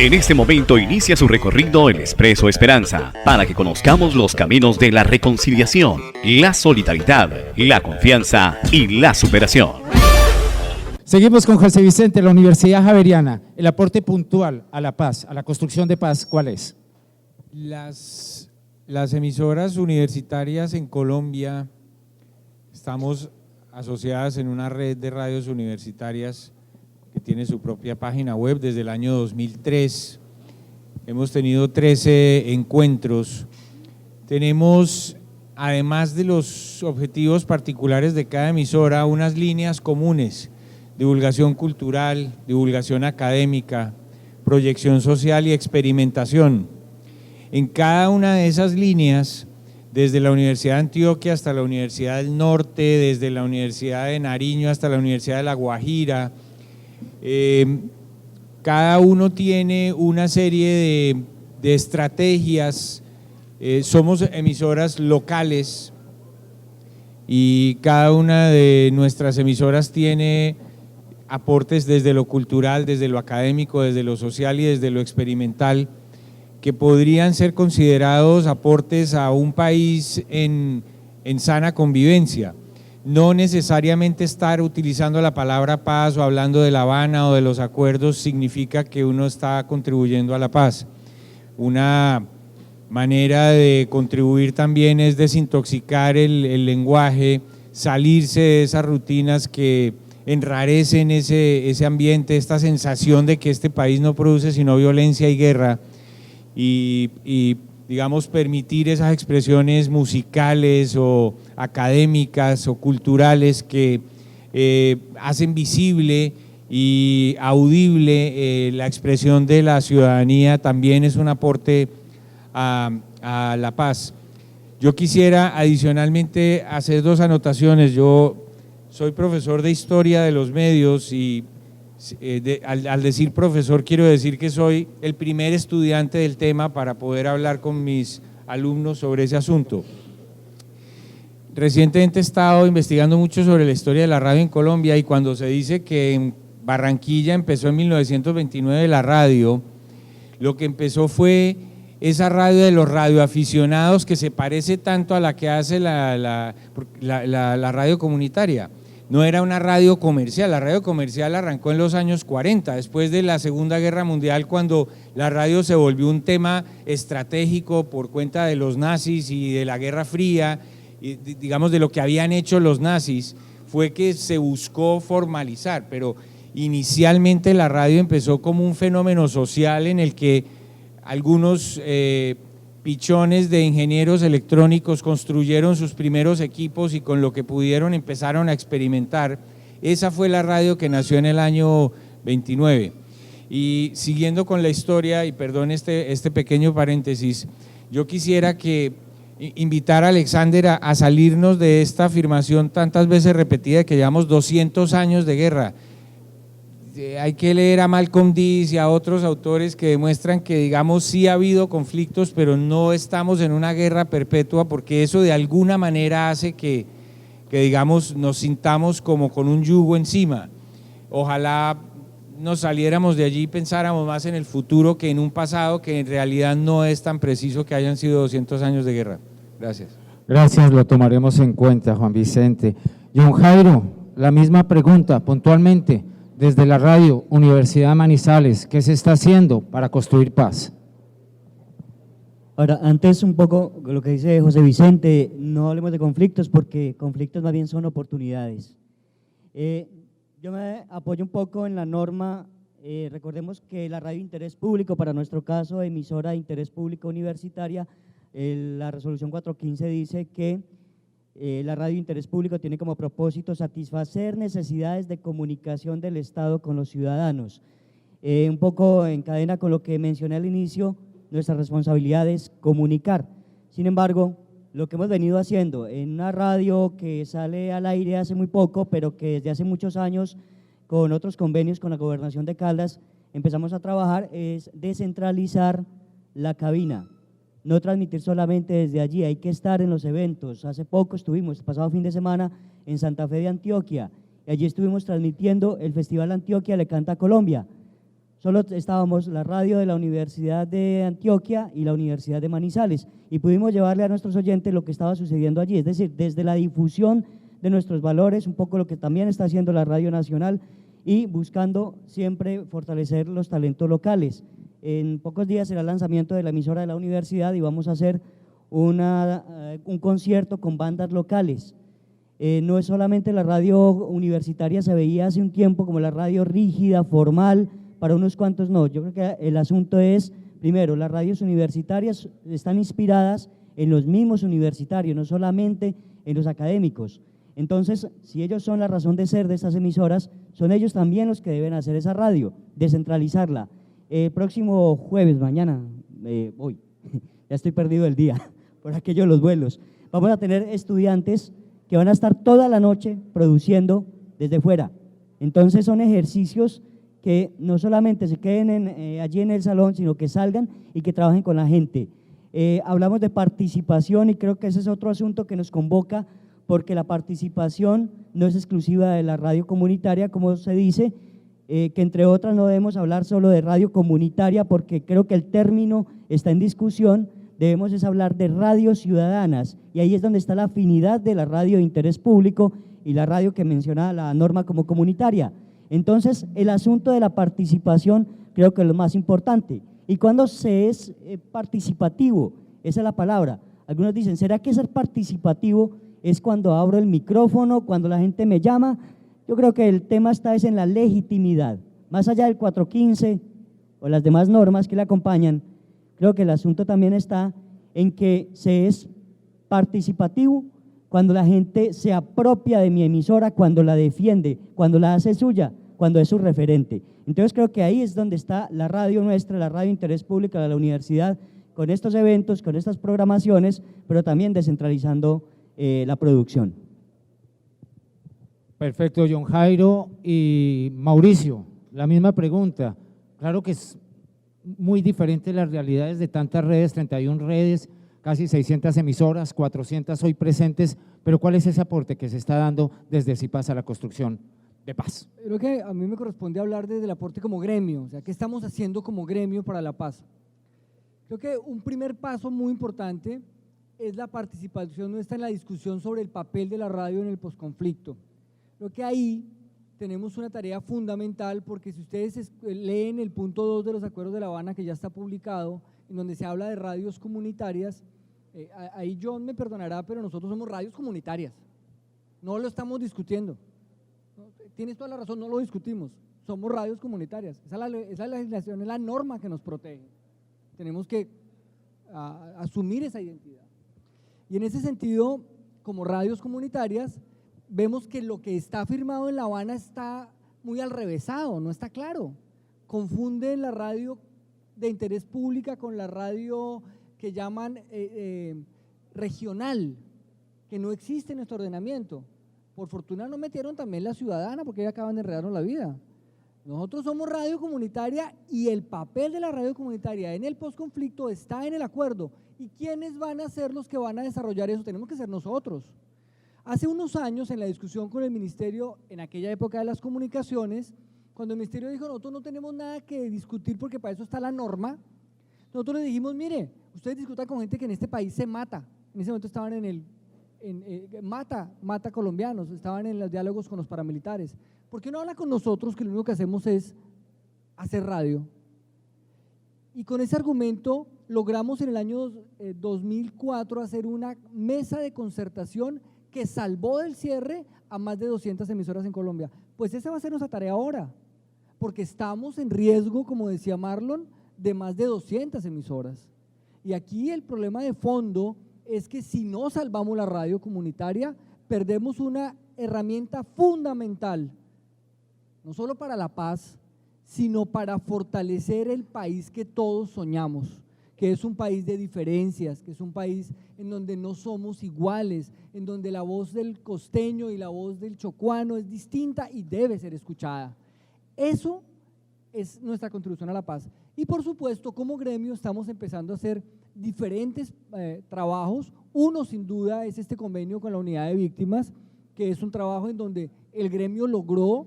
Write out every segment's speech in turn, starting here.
En este momento inicia su recorrido el Expreso Esperanza, para que conozcamos los caminos de la reconciliación, la solidaridad, la confianza y la superación. Seguimos con José Vicente, la Universidad Javeriana. El aporte puntual a la paz, a la construcción de paz, ¿cuál es? Las emisoras universitarias en Colombia, estamos asociadas en una red de radios universitarias que tiene su propia página web desde el año 2003. Hemos tenido 13 encuentros. Tenemos, además de los objetivos particulares de cada emisora, unas líneas comunes: divulgación cultural, divulgación académica, proyección social y experimentación. En cada una de esas líneas, desde la Universidad de Antioquia hasta la Universidad del Norte, desde la Universidad de Nariño hasta la Universidad de La Guajira, cada uno tiene una serie de estrategias. Somos emisoras locales y cada una de nuestras emisoras tiene aportes desde lo cultural, desde lo académico, desde lo social y desde lo experimental, que podrían ser considerados aportes a un país en sana convivencia. No necesariamente estar utilizando la palabra paz o hablando de La Habana o de los acuerdos significa que uno está contribuyendo a la paz. Una manera de contribuir también es desintoxicar el lenguaje, salirse de esas rutinas que enrarecen ese ambiente, esta sensación de que este país no produce sino violencia y guerra, y digamos, permitir esas expresiones musicales o académicas o culturales que hacen visible y audible la expresión de la ciudadanía, también es un aporte a la paz. Yo quisiera adicionalmente hacer dos anotaciones. Yo soy profesor de Historia de los Medios y al decir profesor quiero decir que soy el primer estudiante del tema para poder hablar con mis alumnos sobre ese asunto. Recientemente he estado investigando mucho sobre la historia de la radio en Colombia, y cuando se dice que en Barranquilla empezó en 1929 la radio, lo que empezó fue esa radio de los radioaficionados, que se parece tanto a la que hace la radio comunitaria. No era una radio comercial, la radio comercial arrancó en los años 40, después de la Segunda Guerra Mundial, cuando la radio se volvió un tema estratégico por cuenta de los nazis y de la Guerra Fría, y digamos de lo que habían hecho los nazis, fue que se buscó formalizar, pero inicialmente la radio empezó como un fenómeno social en el que algunos pichones de ingenieros electrónicos construyeron sus primeros equipos y con lo que pudieron empezaron a experimentar. Esa fue la radio que nació en el año 29. Y siguiendo con la historia, y perdón este pequeño paréntesis, yo quisiera invitar a Alexander a salirnos de esta afirmación tantas veces repetida de que llevamos 200 años de guerra. Hay que leer a Malcolm X y a otros autores que demuestran que, digamos, sí ha habido conflictos, pero no estamos en una guerra perpetua, porque eso de alguna manera hace que digamos, nos sintamos como con un yugo encima. Ojalá nos saliéramos de allí y pensáramos más en el futuro que en un pasado que en realidad no es tan preciso que hayan sido 200 años de guerra. Gracias. Gracias, lo tomaremos en cuenta, Juan Vicente. John Jairo, la misma pregunta, puntualmente. Desde la radio Universidad Manizales, ¿qué se está haciendo para construir paz? Ahora, antes un poco lo que dice José Vicente, no hablemos de conflictos, porque conflictos más bien son oportunidades. Yo me apoyo un poco en la norma. Recordemos que la radio de interés público, para nuestro caso, emisora de interés público universitaria, la resolución 415 dice que la radio de interés público tiene como propósito satisfacer necesidades de comunicación del Estado con los ciudadanos. Un poco en cadena con lo que mencioné al inicio, nuestra responsabilidad es comunicar. Sin embargo, lo que hemos venido haciendo en una radio que sale al aire hace muy poco, pero que desde hace muchos años, con otros convenios con la Gobernación de Caldas, empezamos a trabajar, es descentralizar la cabina. No transmitir solamente desde allí, hay que estar en los eventos. Hace poco estuvimos, el pasado fin de semana, en Santa Fe de Antioquia, y allí estuvimos transmitiendo el Festival Antioquia le canta a Colombia. solo estábamos la radio de la Universidad de Antioquia y la Universidad de Manizales, y pudimos llevarle a nuestros oyentes lo que estaba sucediendo allí, es decir, desde la difusión de nuestros valores, un poco lo que también está haciendo la Radio Nacional, y buscando siempre fortalecer los talentos locales. En pocos días será el lanzamiento de la emisora de la universidad y vamos a hacer un concierto con bandas locales. No es solamente la radio universitaria, se veía hace un tiempo como la radio rígida, formal, para unos cuantos no. Yo creo que el asunto es, primero, las radios universitarias están inspiradas en los mismos universitarios, no solamente en los académicos. Entonces, si ellos son la razón de ser de estas emisoras, son ellos también los que deben hacer esa radio, descentralizarla. Próximo jueves, mañana, hoy, ya estoy perdido el día, por aquello de los vuelos, vamos a tener estudiantes que van a estar toda la noche produciendo desde fuera. Entonces son ejercicios que no solamente se queden allí en el salón, sino que salgan y que trabajen con la gente. Hablamos de participación y creo que ese es otro asunto que nos convoca, porque la participación no es exclusiva de la radio comunitaria, como se dice, que entre otras no debemos hablar solo de radio comunitaria, porque creo que el término está en discusión. Debemos es hablar de radios ciudadanas, y ahí es donde está la afinidad de la radio de interés público y la radio que menciona la norma como comunitaria. Entonces, el asunto de la participación creo que es lo más importante. Y cuando se es participativo, esa es la palabra. Algunos dicen, ¿será que ser participativo es cuando abro el micrófono, cuando la gente me llama? Yo creo que el tema está en la legitimidad. Más allá del 415 o las demás normas que le acompañan, creo que el asunto también está en que se es participativo cuando la gente se apropia de mi emisora, cuando la defiende, cuando la hace suya, cuando es su referente. Entonces creo que ahí es donde está la radio nuestra, la radio de interés público de la universidad, con estos eventos, con estas programaciones, pero también descentralizando la producción. Perfecto, John Jairo. Y Mauricio, la misma pregunta. Claro que es muy diferente las realidades de tantas redes, 31 redes, casi 600 emisoras, 400 hoy presentes, pero ¿cuál es ese aporte que se está dando desde CIPAS a la construcción de paz? Creo que a mí me corresponde hablar desde el aporte como gremio, o sea, ¿qué estamos haciendo como gremio para la paz? Creo que un primer paso muy importante es la participación nuestra en la discusión sobre el papel de la radio en el posconflicto. Creo que ahí tenemos una tarea fundamental, porque si ustedes leen el punto 2 de los Acuerdos de La Habana, que ya está publicado, en donde se habla de radios comunitarias, ahí John me perdonará, pero nosotros somos radios comunitarias, no lo estamos discutiendo. Tienes toda la razón, no lo discutimos, somos radios comunitarias, esa legislación es la norma que nos protege, tenemos que asumir esa identidad. Y en ese sentido, como radios comunitarias, vemos que lo que está firmado en La Habana está muy al revésado, no está claro. Confunden la radio de interés pública con la radio que llaman regional, que no existe en nuestro ordenamiento. Por fortuna no metieron también la ciudadana, porque ya acaban de enredarnos la vida. Nosotros somos radio comunitaria y el papel de la radio comunitaria en el posconflicto está en el acuerdo. ¿Y quiénes van a ser los que van a desarrollar eso? Tenemos que ser nosotros. Hace unos años, en la discusión con el Ministerio, en aquella época de las comunicaciones, cuando el Ministerio dijo, nosotros no tenemos nada que discutir porque para eso está la norma, nosotros le dijimos, mire, ustedes discutan con gente que en este país se mata. En ese momento estaban mata colombianos, estaban en los diálogos con los paramilitares. ¿Por qué no habla con nosotros, que lo único que hacemos es hacer radio? Y con ese argumento logramos en el año 2004 hacer una mesa de concertación que salvó del cierre a más de 200 emisoras en Colombia. Pues esa va a ser nuestra tarea ahora, porque estamos en riesgo, como decía Marlon, de más de 200 emisoras. Y aquí el problema de fondo es que si no salvamos la radio comunitaria, perdemos una herramienta fundamental, no solo para la paz, sino para fortalecer el país que todos soñamos, que es un país de diferencias, que es un país en donde no somos iguales, en donde la voz del costeño y la voz del chocuano es distinta y debe ser escuchada. Eso es nuestra contribución a la paz. Y por supuesto, como gremio estamos empezando a hacer diferentes trabajos. Uno, sin duda, es este convenio con la unidad de víctimas, que es un trabajo en donde el gremio logró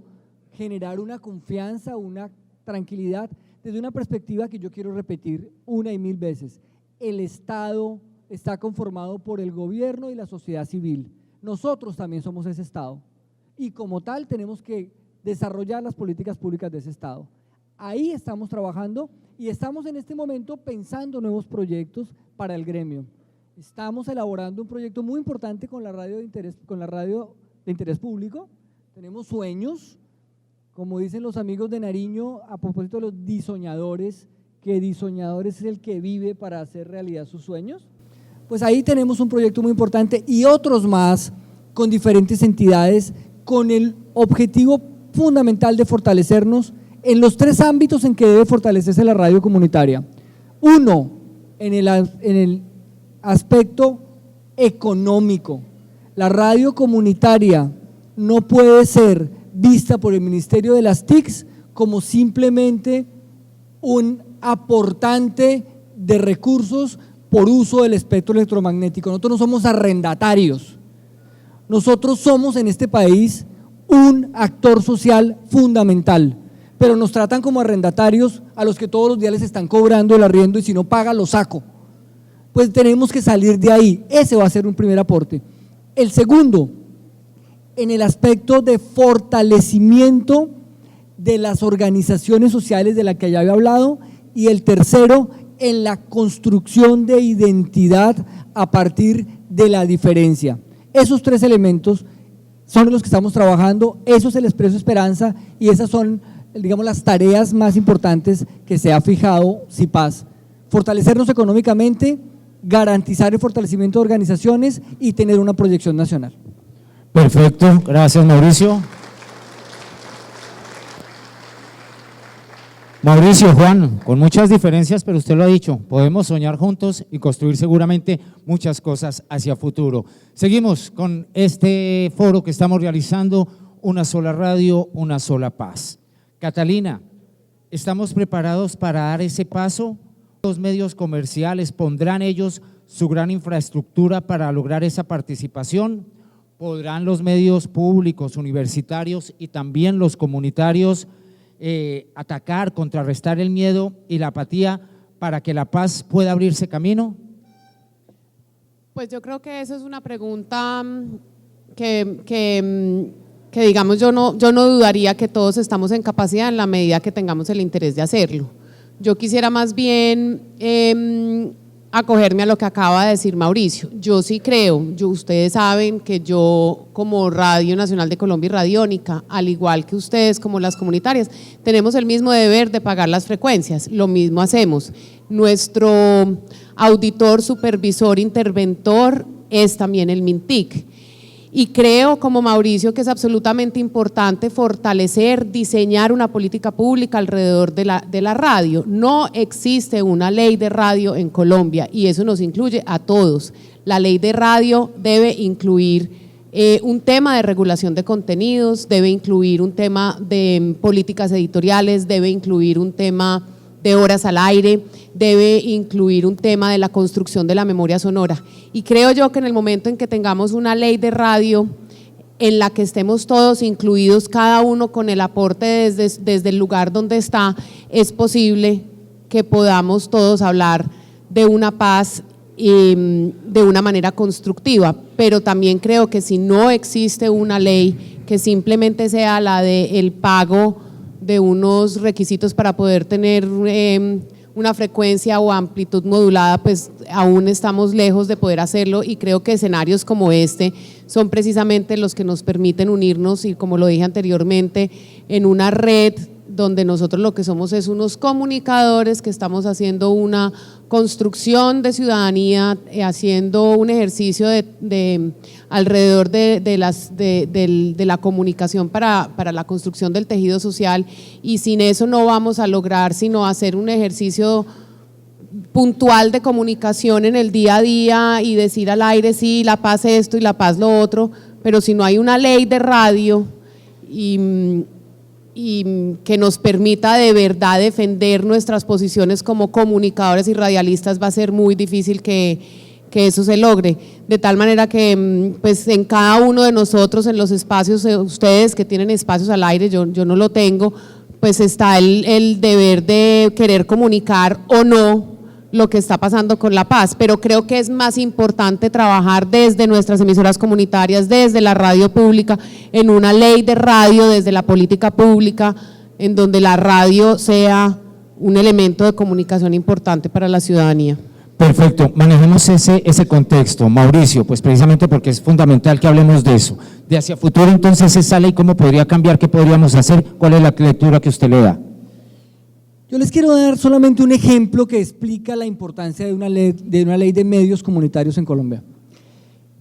generar una confianza, una tranquilidad desde una perspectiva que yo quiero repetir una y mil veces. El Estado está conformado por el gobierno y la sociedad civil. Nosotros también somos ese Estado y como tal tenemos que desarrollar las políticas públicas de ese Estado. Ahí estamos trabajando y estamos en este momento pensando nuevos proyectos para el gremio. Estamos elaborando un proyecto muy importante con la radio de interés público. Tenemos sueños, como dicen los amigos de Nariño, a propósito de los disoñadores, que disoñadores es el que vive para hacer realidad sus sueños. Pues ahí tenemos un proyecto muy importante y otros más con diferentes entidades con el objetivo fundamental de fortalecernos en los 3 ámbitos en que debe fortalecerse la radio comunitaria. Uno, en el aspecto económico. La radio comunitaria no puede ser vista por el Ministerio de las TICs como simplemente un aportante de recursos por uso del espectro electromagnético. Nosotros no somos arrendatarios. Nosotros somos en este país un actor social fundamental, pero nos tratan como arrendatarios a los que todos los días les están cobrando el arriendo y si no paga lo saco. Pues tenemos que salir de ahí. Ese va a ser un primer aporte. El segundo, en el aspecto de fortalecimiento de las organizaciones sociales de las que ya había hablado, y el tercero, en la construcción de identidad a partir de la diferencia. Esos 3 elementos son los que estamos trabajando, eso es el Expreso Esperanza y esas son, digamos, las tareas más importantes que se ha fijado CIPAS. Fortalecernos económicamente, garantizar el fortalecimiento de organizaciones y tener una proyección nacional. Perfecto, gracias Mauricio. Mauricio, Juan, con muchas diferencias, pero usted lo ha dicho, podemos soñar juntos y construir seguramente muchas cosas hacia futuro. Seguimos con este foro que estamos realizando, Una sola radio, una sola paz. Catalina, ¿estamos preparados para dar ese paso? Los medios comerciales, ¿pondrán ellos su gran infraestructura para lograr esa participación? ¿Podrán los medios públicos, universitarios y también los comunitarios atacar, contrarrestar el miedo y la apatía para que la paz pueda abrirse camino? Pues yo creo que esa es una pregunta que digamos yo no dudaría que todos estamos en capacidad en la medida que tengamos el interés de hacerlo. Yo quisiera más bien acogerme a lo que acaba de decir Mauricio. Yo sí creo, ustedes saben que yo como Radio Nacional de Colombia y Radiónica, al igual que ustedes como las comunitarias, tenemos el mismo deber de pagar las frecuencias, lo mismo hacemos. Nuestro auditor, supervisor, interventor es también el MINTIC. Y creo, como Mauricio, que es absolutamente importante fortalecer, diseñar una política pública alrededor de la radio. No existe una ley de radio en Colombia y eso nos incluye a todos. La ley de radio debe incluir un tema de regulación de contenidos, debe incluir un tema de políticas editoriales, debe incluir un tema de horas al aire, debe incluir un tema de la construcción de la memoria sonora. Y creo yo que en el momento en que tengamos una ley de radio en la que estemos todos incluidos, cada uno con el aporte desde el lugar donde está, es posible que podamos todos hablar de una paz de una manera constructiva, pero también creo que si no existe una ley que simplemente sea la del pago de unos requisitos para poder tener una frecuencia o amplitud modulada, pues aún estamos lejos de poder hacerlo y creo que escenarios como este son precisamente los que nos permiten unirnos y, como lo dije anteriormente, en una red donde nosotros lo que somos es unos comunicadores que estamos haciendo una construcción de ciudadanía, haciendo un ejercicio alrededor de la comunicación para la construcción del tejido social, y sin eso no vamos a lograr sino hacer un ejercicio puntual de comunicación en el día a día y decir al aire sí, la paz esto y la paz lo otro, pero si no hay una ley de radio y que nos permita de verdad defender nuestras posiciones como comunicadores y radialistas, va a ser muy difícil que eso se logre, de tal manera que pues en cada uno de nosotros, en los espacios, ustedes que tienen espacios al aire, yo no lo tengo, pues está el deber de querer comunicar o no lo que está pasando con La Paz, pero creo que es más importante trabajar desde nuestras emisoras comunitarias, desde la radio pública, en una ley de radio, desde la política pública, en donde la radio sea un elemento de comunicación importante para la ciudadanía. Perfecto, manejemos ese contexto. Mauricio, pues precisamente porque es fundamental que hablemos de eso. De hacia futuro, entonces, esa ley, ¿cómo podría cambiar? ¿Qué podríamos hacer? ¿Cuál es la lectura que usted le da? Yo les quiero dar solamente un ejemplo que explica la importancia de una ley de medios comunitarios en Colombia.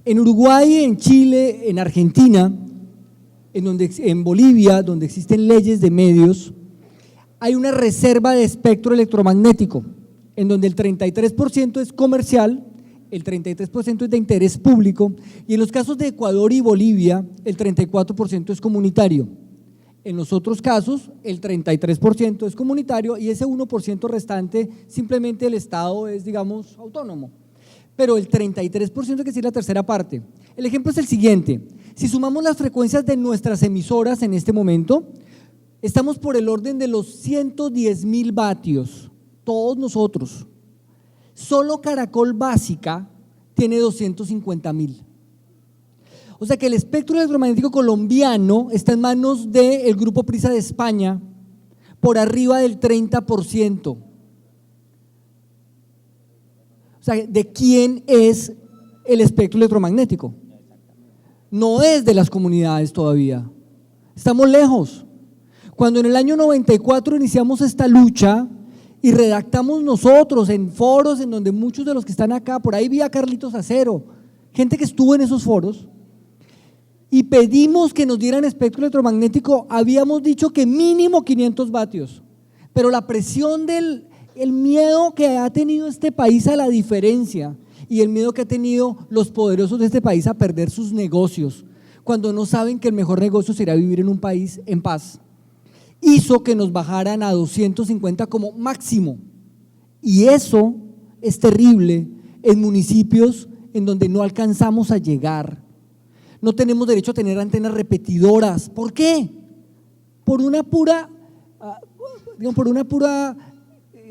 En Uruguay, en Chile, en Argentina, en Bolivia, donde existen leyes de medios, hay una reserva de espectro electromagnético, en donde el 33% es comercial, el 33% es de interés público, y en los casos de Ecuador y Bolivia, el 34% es comunitario. En los otros casos, el 33% es comunitario y ese 1% restante simplemente el Estado es, digamos, autónomo. Pero el 33% que es la tercera parte. El ejemplo es el siguiente: si sumamos las frecuencias de nuestras emisoras en este momento, estamos por el orden de los 110.000 vatios, todos nosotros. Solo Caracol Básica tiene 250.000. O sea que el espectro electromagnético colombiano está en manos del Grupo Prisa de España por arriba del 30%. O sea, ¿de quién es el espectro electromagnético? No es de las comunidades todavía. Estamos lejos. Cuando en el año 94 iniciamos esta lucha y redactamos nosotros en foros en donde muchos de los que están acá, por ahí vi a Carlitos Acero, gente que estuvo en esos foros, y pedimos que nos dieran espectro electromagnético, habíamos dicho que mínimo 500 vatios, pero la presión el miedo que ha tenido este país a la diferencia y el miedo que ha tenido los poderosos de este país a perder sus negocios, cuando no saben que el mejor negocio será vivir en un país en paz, hizo que nos bajaran a 250 como máximo, y eso es terrible en municipios en donde no alcanzamos a llegar. No tenemos derecho a tener antenas repetidoras. ¿Por qué? Por una pura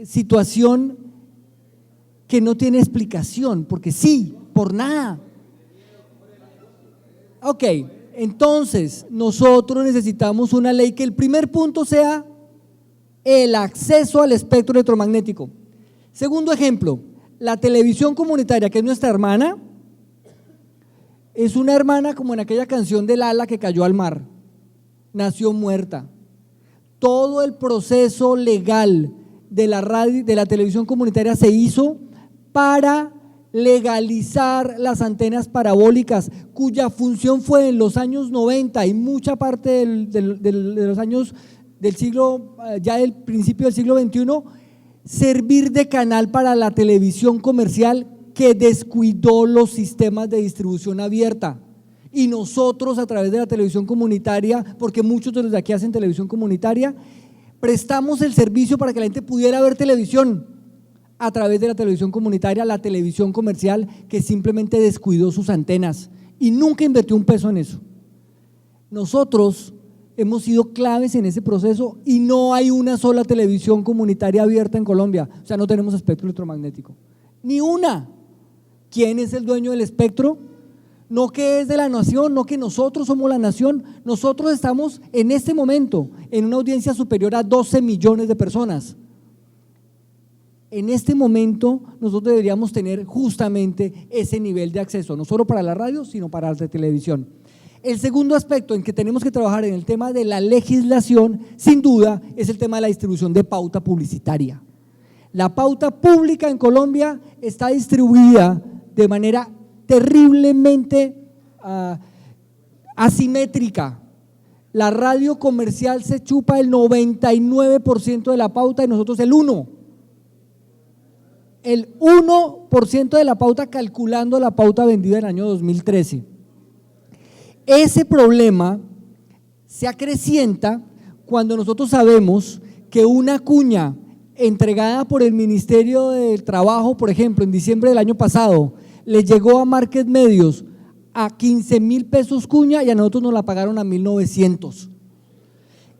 situación que no tiene explicación, porque sí, por nada. Ok, entonces nosotros necesitamos una ley que el primer punto sea el acceso al espectro electromagnético. Segundo ejemplo, la televisión comunitaria, que es nuestra hermana, es una hermana como en aquella canción del ala que cayó al mar, nació muerta. Todo el proceso legal de la radio, de la televisión comunitaria se hizo para legalizar las antenas parabólicas, cuya función fue en los años 90 y mucha parte de los años del siglo, ya del principio del siglo XXI, servir de canal para la televisión comercial que descuidó los sistemas de distribución abierta. Y nosotros, a través de la televisión comunitaria, porque muchos de los de aquí hacen televisión comunitaria, prestamos el servicio para que la gente pudiera ver televisión a través de la televisión comunitaria, la televisión comercial que simplemente descuidó sus antenas y nunca invirtió un peso en eso. Nosotros hemos sido claves en ese proceso y no hay una sola televisión comunitaria abierta en Colombia, o sea, no tenemos espectro electromagnético, ni una. ¿Quién es el dueño del espectro? No que es de la nación, no que nosotros somos la nación, nosotros estamos en este momento en una audiencia superior a 12 millones de personas. En este momento nosotros deberíamos tener justamente ese nivel de acceso, no solo para la radio, sino para la televisión. El segundo aspecto en que tenemos que trabajar en el tema de la legislación, sin duda, es el tema de la distribución de pauta publicitaria. La pauta pública en Colombia está distribuida de manera terriblemente asimétrica. La radio comercial se chupa el 99% de la pauta y nosotros el 1%. El 1% de la pauta, calculando la pauta vendida en el año 2013. Ese problema se acrecienta cuando nosotros sabemos que una cuña entregada por el Ministerio del Trabajo, por ejemplo, en diciembre del año pasado, le llegó a Market Medios a 15.000 pesos cuña y a nosotros nos la pagaron a 1.900.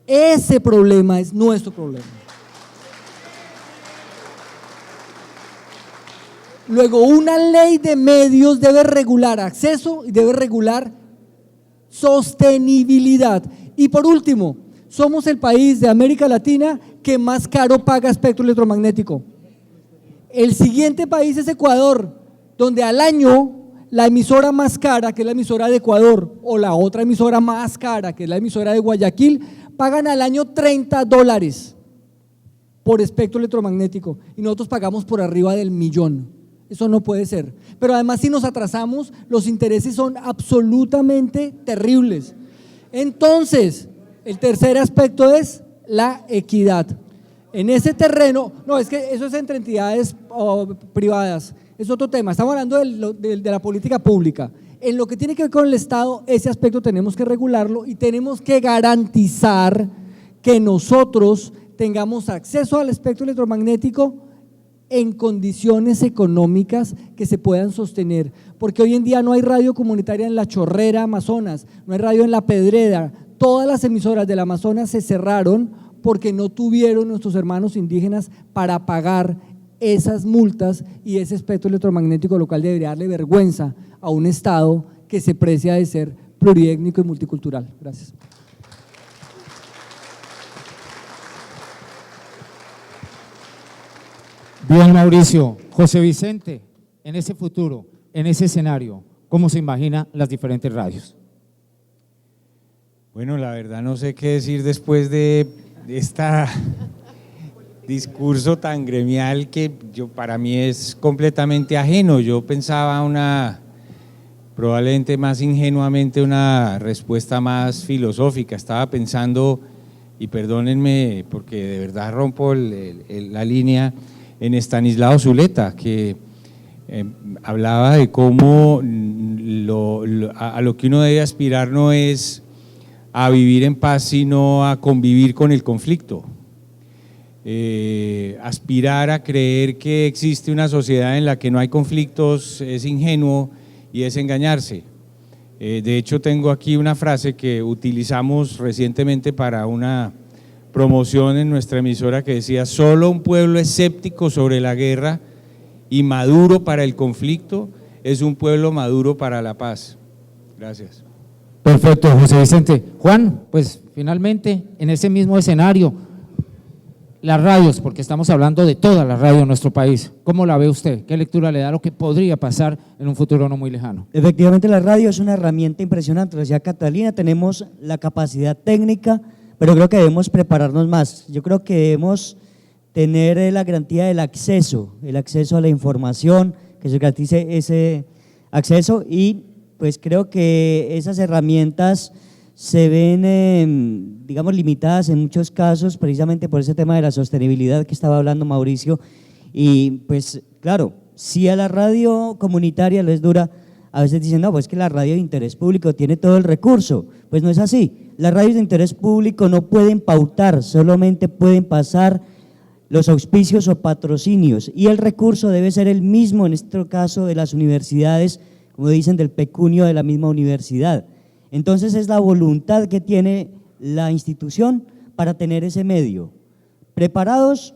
Ese problema es nuestro problema. Luego, una ley de medios debe regular acceso y debe regular sostenibilidad. Y por último, somos el país de América Latina que más caro paga espectro electromagnético. El siguiente país es Ecuador, donde al año la emisora más cara, que es la emisora de Ecuador, o la otra emisora más cara, que es la emisora de Guayaquil, pagan al año $30 por espectro electromagnético y nosotros pagamos por arriba del 1.000.000. Eso no puede ser. Pero además, si nos atrasamos, los intereses son absolutamente terribles. Entonces, el tercer aspecto es la equidad. En ese terreno, no, es que eso es entre entidades privadas, es otro tema. Estamos hablando de la política pública. En lo que tiene que ver con el Estado, ese aspecto tenemos que regularlo y tenemos que garantizar que nosotros tengamos acceso al espectro electromagnético en condiciones económicas que se puedan sostener, porque hoy en día no hay radio comunitaria en la Chorrera, Amazonas, no hay radio en La Pedrera, todas las emisoras del Amazonas se cerraron porque no tuvieron nuestros hermanos indígenas para pagar esas multas y ese espectro electromagnético, lo cual debería darle vergüenza a un Estado que se precia de ser pluriétnico y multicultural. Gracias. Bien, Mauricio. José Vicente, en ese futuro, en ese escenario, ¿cómo se imagina las diferentes radios? Bueno, la verdad no sé qué decir después de este discurso tan gremial que para mí es completamente ajeno. Yo pensaba probablemente más ingenuamente una respuesta más filosófica. Estaba pensando, y perdónenme porque de verdad rompo la línea, en Estanislao Zuleta, que hablaba de cómo a lo que uno debe aspirar no es a vivir en paz, sino a convivir con el conflicto. Aspirar a creer que existe una sociedad en la que no hay conflictos es ingenuo y es engañarse. De hecho, tengo aquí una frase que utilizamos recientemente para una promoción en nuestra emisora que decía: solo un pueblo escéptico sobre la guerra y maduro para el conflicto es un pueblo maduro para la paz. Gracias. Perfecto, José Vicente. Juan, pues finalmente en ese mismo escenario, las radios, porque estamos hablando de toda la radio en nuestro país, ¿cómo la ve usted? ¿Qué lectura le da a lo que podría pasar en un futuro no muy lejano? Efectivamente, la radio es una herramienta impresionante, lo decía Catalina, tenemos la capacidad técnica, pero creo que debemos prepararnos más. Yo creo que debemos tener la garantía del acceso a la información, que se garantice ese acceso, y pues creo que esas herramientas se ven, digamos, limitadas en muchos casos, precisamente por ese tema de la sostenibilidad que estaba hablando Mauricio. Y pues claro, si a la radio comunitaria les dura, a veces dicen, no, pues que la radio de interés público tiene todo el recurso. Pues no es así. Las radios de interés público no pueden pautar, solamente pueden pasar los auspicios o patrocinios, y el recurso debe ser el mismo, en este caso de las universidades, como dicen, del pecunio de la misma universidad. Entonces es la voluntad que tiene la institución para tener ese medio. ¿Preparados?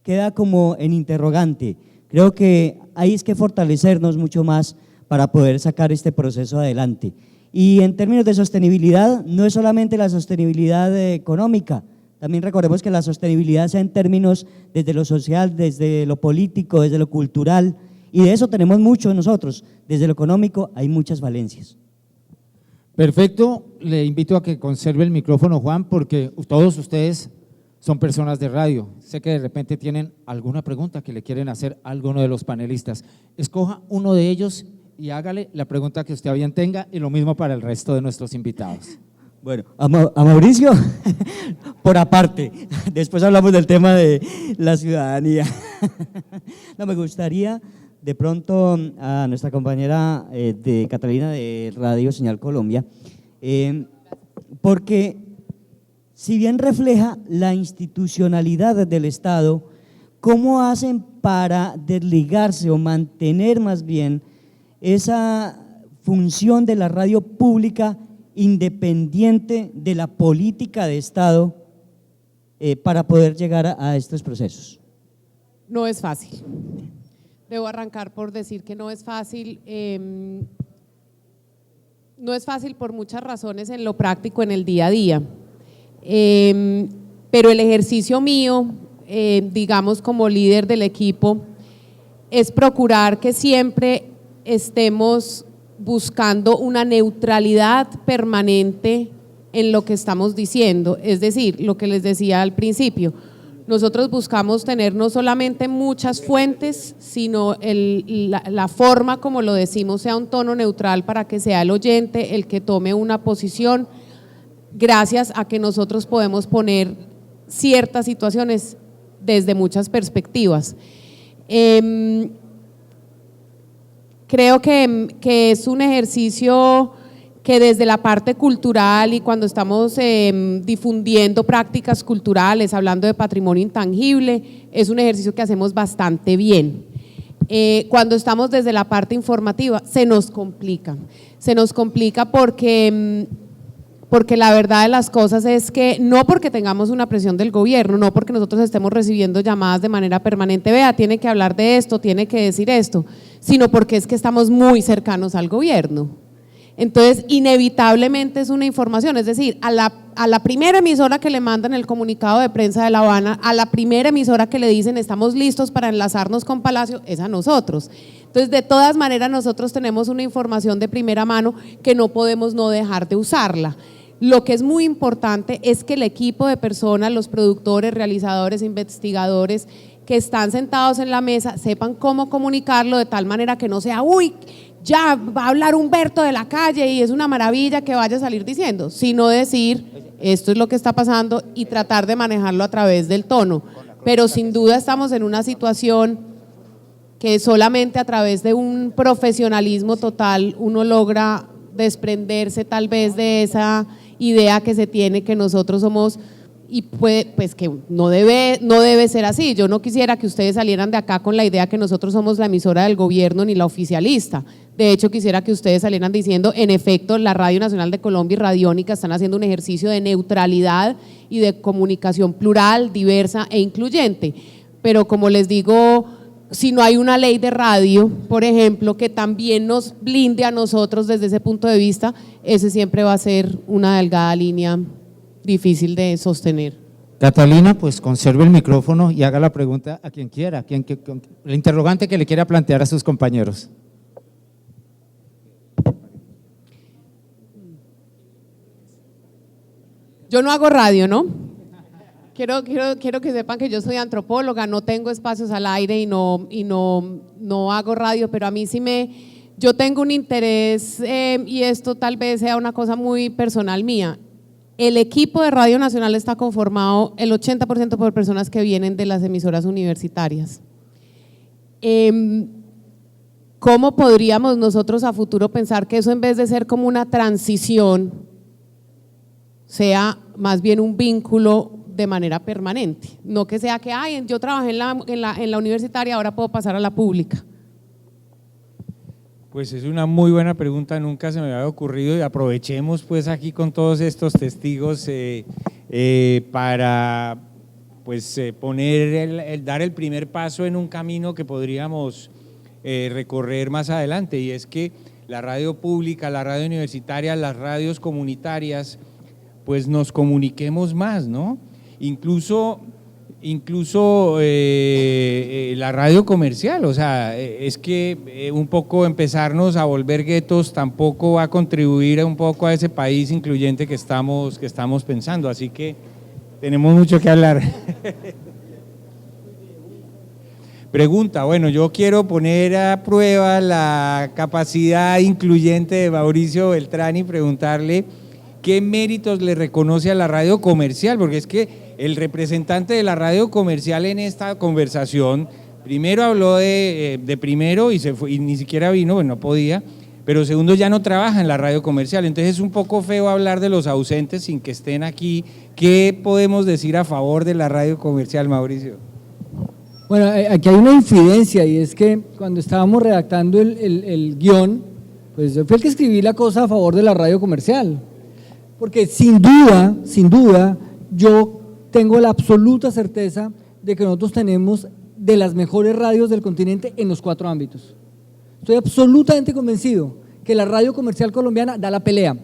Queda como en interrogante. Creo que ahí es que fortalecernos mucho más para poder sacar este proceso adelante. Y en términos de sostenibilidad, no es solamente la sostenibilidad económica, también recordemos que la sostenibilidad sea en términos desde lo social, desde lo político, desde lo cultural, y de eso tenemos mucho nosotros. Desde lo económico hay muchas valencias. Perfecto, le invito a que conserve el micrófono, Juan, porque todos ustedes son personas de radio. Sé que de repente tienen alguna pregunta que le quieren hacer a alguno de los panelistas. Escoja uno de ellos y hágale la pregunta que usted bien tenga, y lo mismo para el resto de nuestros invitados. Bueno, a Mauricio, por aparte, después hablamos del tema de la ciudadanía. No, me gustaría de pronto a nuestra compañera de Catalina de Radio Señal Colombia, porque si bien refleja la institucionalidad del Estado, ¿cómo hacen para desligarse o mantener más bien esa función de la radio pública independiente de la política de Estado para poder llegar a estos procesos? No es fácil. Debo arrancar por decir que no es fácil. No es fácil por muchas razones en lo práctico, en el día a día. Pero el ejercicio mío, digamos como líder del equipo, es procurar que siempre estemos buscando una neutralidad permanente en lo que estamos diciendo. Es decir, lo que les decía al principio, nosotros buscamos tener no solamente muchas fuentes, sino la forma como lo decimos sea un tono neutral para que sea el oyente el que tome una posición, gracias a que nosotros podemos poner ciertas situaciones desde muchas perspectivas. Creo que es un ejercicio que desde la parte cultural y cuando estamos difundiendo prácticas culturales, hablando de patrimonio intangible, es un ejercicio que hacemos bastante bien. Cuando estamos desde la parte informativa, se nos complica porque la verdad de las cosas es que no porque tengamos una presión del gobierno, no porque nosotros estemos recibiendo llamadas de manera permanente, vea, tiene que hablar de esto, tiene que decir esto, sino porque es que estamos muy cercanos al gobierno. Entonces, inevitablemente es una información, es decir, a la primera emisora que le mandan el comunicado de prensa de La Habana, a la primera emisora que le dicen estamos listos para enlazarnos con Palacio, es a nosotros. Entonces, de todas maneras, nosotros tenemos una información de primera mano que no podemos no dejar de usarla. Lo que es muy importante es que el equipo de personas, los productores, realizadores, investigadores que están sentados en la mesa sepan cómo comunicarlo de tal manera que no sea, uy, ya va a hablar Humberto de la calle y es una maravilla que vaya a salir diciendo, sino decir, esto es lo que está pasando y tratar de manejarlo a través del tono. Pero sin duda estamos en una situación que solamente a través de un profesionalismo total uno logra desprenderse tal vez de esa idea que se tiene que nosotros somos, y pues que no debe ser así. Yo no quisiera que ustedes salieran de acá con la idea que nosotros somos la emisora del gobierno ni la oficialista. De hecho, quisiera que ustedes salieran diciendo, en efecto, la Radio Nacional de Colombia y Radiónica están haciendo un ejercicio de neutralidad y de comunicación plural, diversa e incluyente. Pero como les digo, si no hay una ley de radio, por ejemplo, que también nos blinde a nosotros desde ese punto de vista, ese siempre va a ser una delgada línea difícil de sostener. Catalina, pues conserve el micrófono y haga la pregunta a quien quiera, el interrogante que le quiera plantear a sus compañeros. Yo no hago radio, ¿no? Quiero que sepan que yo soy antropóloga, no tengo espacios al aire y no hago radio, pero a mí sí yo tengo un interés y esto tal vez sea una cosa muy personal mía. El equipo de Radio Nacional está conformado el 80% por personas que vienen de las emisoras universitarias. ¿Cómo podríamos nosotros a futuro pensar que eso, en vez de ser como una transición, sea más bien un vínculo de manera permanente? No que sea que, ay, yo trabajé en la universitaria, ahora puedo pasar a la pública. Pues es una muy buena pregunta, nunca se me había ocurrido, y aprovechemos pues aquí con todos estos testigos para pues dar el primer paso en un camino que podríamos recorrer más adelante, y es que la radio pública, la radio universitaria, las radios comunitarias, pues nos comuniquemos más, ¿no? Incluso la radio comercial, o sea, es que un poco empezarnos a volver guetos tampoco va a contribuir un poco a ese país incluyente que estamos pensando, así que tenemos mucho que hablar. Pregunta, bueno, yo quiero poner a prueba la capacidad incluyente de Mauricio Beltrán y preguntarle qué méritos le reconoce a la radio comercial, porque es que el representante de la radio comercial en esta conversación primero habló de primero y se fue, y ni siquiera vino, bueno, no podía, pero segundo ya no trabaja en la radio comercial, entonces es un poco feo hablar de los ausentes sin que estén aquí. ¿Qué podemos decir a favor de la radio comercial, Mauricio? Bueno, aquí hay una infidencia, y es que cuando estábamos redactando el guión, pues yo fui el que escribí la cosa a favor de la radio comercial. porque sin duda, yo tengo la absoluta certeza de que nosotros tenemos de las mejores radios del continente en los 4 ámbitos. Estoy absolutamente convencido que la radio comercial colombiana da la pelea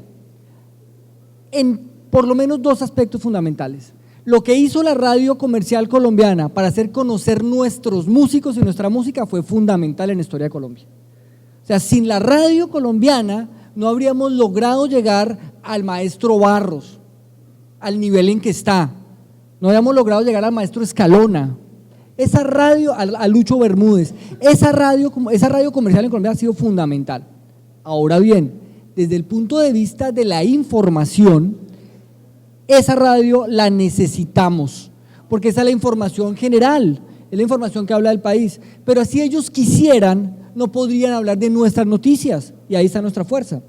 en por lo menos 2 aspectos fundamentales. Lo que hizo la radio comercial colombiana para hacer conocer nuestros músicos y nuestra música fue fundamental en la historia de Colombia. O sea, sin la radio colombiana no habríamos logrado llegar al maestro Barros, al nivel en que está. No habíamos logrado llegar al maestro Escalona, esa radio, a Lucho Bermúdez. Esa radio comercial en Colombia ha sido fundamental. Ahora bien, desde el punto de vista de la información, esa radio la necesitamos, porque esa es la información general, es la información que habla del país, pero si ellos quisieran, no podrían hablar de nuestras noticias, y ahí está nuestra fuerza.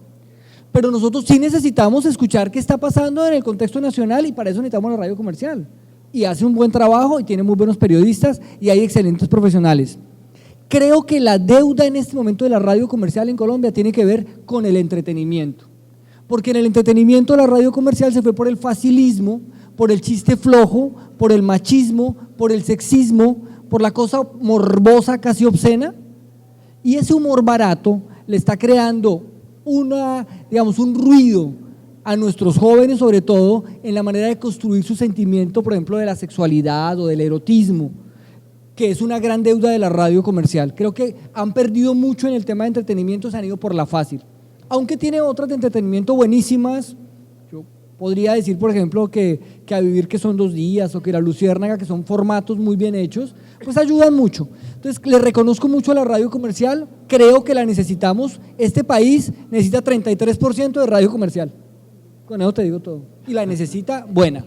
Pero nosotros sí necesitamos escuchar qué está pasando en el contexto nacional, y para eso necesitamos la radio comercial, y hace un buen trabajo, y tiene muy buenos periodistas, y hay excelentes profesionales. Creo que la deuda en este momento de la radio comercial en Colombia tiene que ver con el entretenimiento, porque en el entretenimiento la radio comercial se fue por el facilismo, por el chiste flojo, por el machismo, por el sexismo, por la cosa morbosa, casi obscena, y ese humor barato le está creando un ruido a nuestros jóvenes, sobre todo en la manera de construir su sentimiento, por ejemplo, de la sexualidad o del erotismo, que es una gran deuda de la radio comercial. Creo que han perdido mucho en el tema de entretenimiento, se han ido por la fácil. Aunque tiene otras de entretenimiento buenísimas, yo podría decir, por ejemplo, que A Vivir, que son 2 días, o que La Luciérnaga, que son formatos muy bien hechos, pues ayudan mucho. Entonces, le reconozco mucho a la radio comercial, creo que la necesitamos. Este país necesita 33% de radio comercial, con eso te digo todo, y la necesita buena.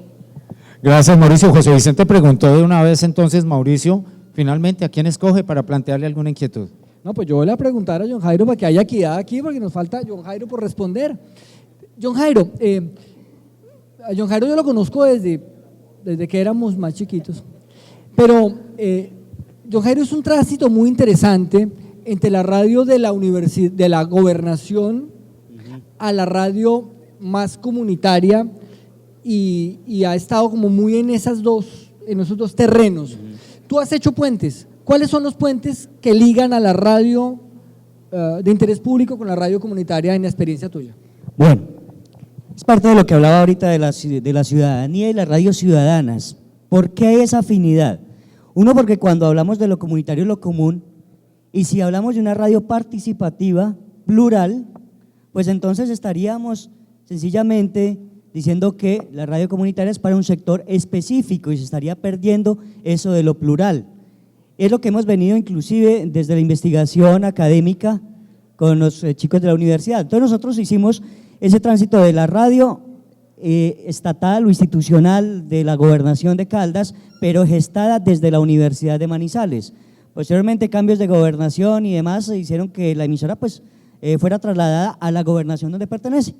Gracias, Mauricio. José Vicente preguntó de una vez, entonces, Mauricio, finalmente, ¿a quién escoge para plantearle alguna inquietud? No, pues yo voy a preguntar a John Jairo para que haya equidad aquí, porque nos falta John Jairo por responder. John Jairo, a John Jairo yo lo conozco desde que éramos más chiquitos, pero John Jairo es un tránsito muy interesante entre la radio de la gobernación a la radio más comunitaria, y ha estado como muy en esos dos terrenos. Tú has hecho puentes. ¿Cuáles son los puentes que ligan a la radio de interés público con la radio comunitaria en la experiencia tuya? Bueno, es parte de lo que hablaba ahorita de la ciudadanía y las radios ciudadanas. ¿Por qué hay esa afinidad? Uno, porque cuando hablamos de lo comunitario es lo común, y si hablamos de una radio participativa, plural, pues entonces estaríamos sencillamente diciendo que la radio comunitaria es para un sector específico y se estaría perdiendo eso de lo plural. Es lo que hemos venido inclusive desde la investigación académica con los chicos de la universidad. Entonces nosotros hicimos ese tránsito de la radio estatal o institucional de la gobernación de Caldas, pero gestada desde la Universidad de Manizales. Posteriormente cambios de gobernación y demás hicieron que la emisora pues fuera trasladada a la gobernación donde pertenece,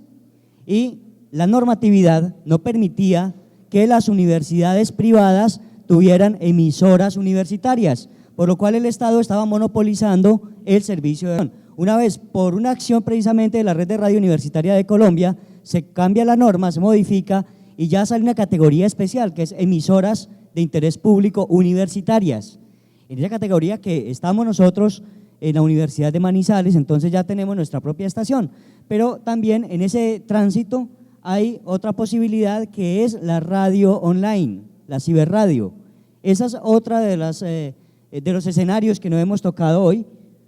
y la normatividad no permitía que las universidades privadas tuvieran emisoras universitarias, por lo cual el Estado estaba monopolizando el servicio de radio. Una vez, por una acción precisamente de la Red de Radio Universitaria de Colombia, se cambia la norma, se modifica y ya sale una categoría especial que es emisoras de interés público universitarias. En esa categoría que estamos nosotros en la Universidad de Manizales, entonces ya tenemos nuestra propia estación, pero también en ese tránsito hay otra posibilidad que es la radio online, la ciberradio. Esa es otra de los escenarios que no hemos tocado hoy.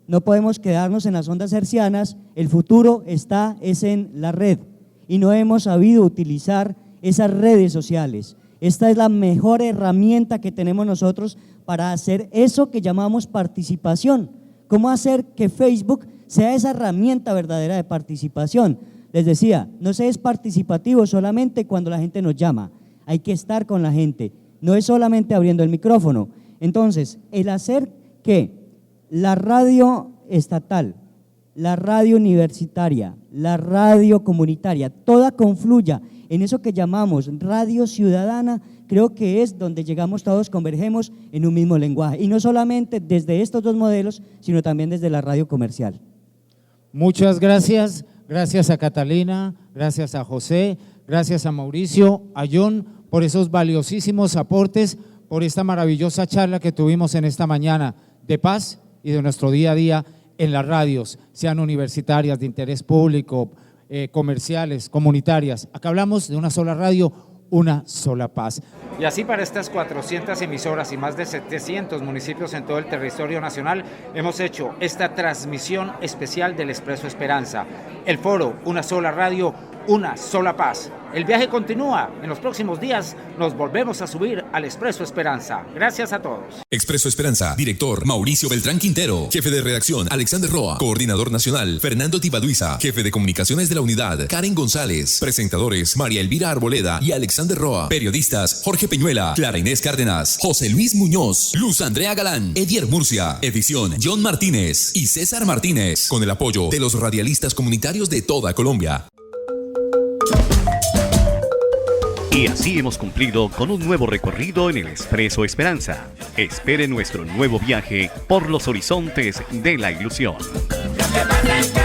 No podemos quedarnos en las ondas hercianas, el futuro es en la red y no hemos sabido utilizar esas redes sociales. Esta es la mejor herramienta que tenemos nosotros para hacer eso que llamamos participación. ¿Cómo hacer que Facebook sea esa herramienta verdadera de participación? Les decía, no se es participativo solamente cuando la gente nos llama, hay que estar con la gente, no es solamente abriendo el micrófono. Entonces, el hacer que la radio estatal, la radio universitaria, la radio comunitaria, toda confluya en eso que llamamos radio ciudadana, creo que es donde llegamos todos, convergemos en un mismo lenguaje, y no solamente desde estos 2 modelos, sino también desde la radio comercial. Muchas gracias. Gracias a Catalina, gracias a José, Gracias a Mauricio, a John, por esos valiosísimos aportes, por esta maravillosa charla que tuvimos en esta mañana de paz y de nuestro día a día en las radios, sean universitarias, de interés público, comerciales, comunitarias. Acá hablamos de una sola radio, una sola paz. Y así para estas 400 emisoras y más de 700 municipios en todo el territorio nacional, hemos hecho esta transmisión especial del Expreso Esperanza. El foro, una sola radio, una sola paz. El viaje continúa. En los próximos días nos volvemos a subir al Expreso Esperanza. Gracias a todos. Expreso Esperanza. Director Mauricio Beltrán Quintero. Jefe de redacción Alexander Roa. Coordinador nacional Fernando Tibaduiza. Jefe de comunicaciones de la unidad Karen González. Presentadores María Elvira Arboleda y Alexander Roa. Periodistas Jorge Peñuela, Clara Inés Cárdenas, José Luis Muñoz, Luz Andrea Galán, Edier Murcia. Edición John Martínez y César Martínez. Con el apoyo de los radialistas comunitarios de toda Colombia. Y así hemos cumplido con un nuevo recorrido en el Expreso Esperanza. Espere nuestro nuevo viaje por los horizontes de la ilusión. Lo que pasa es que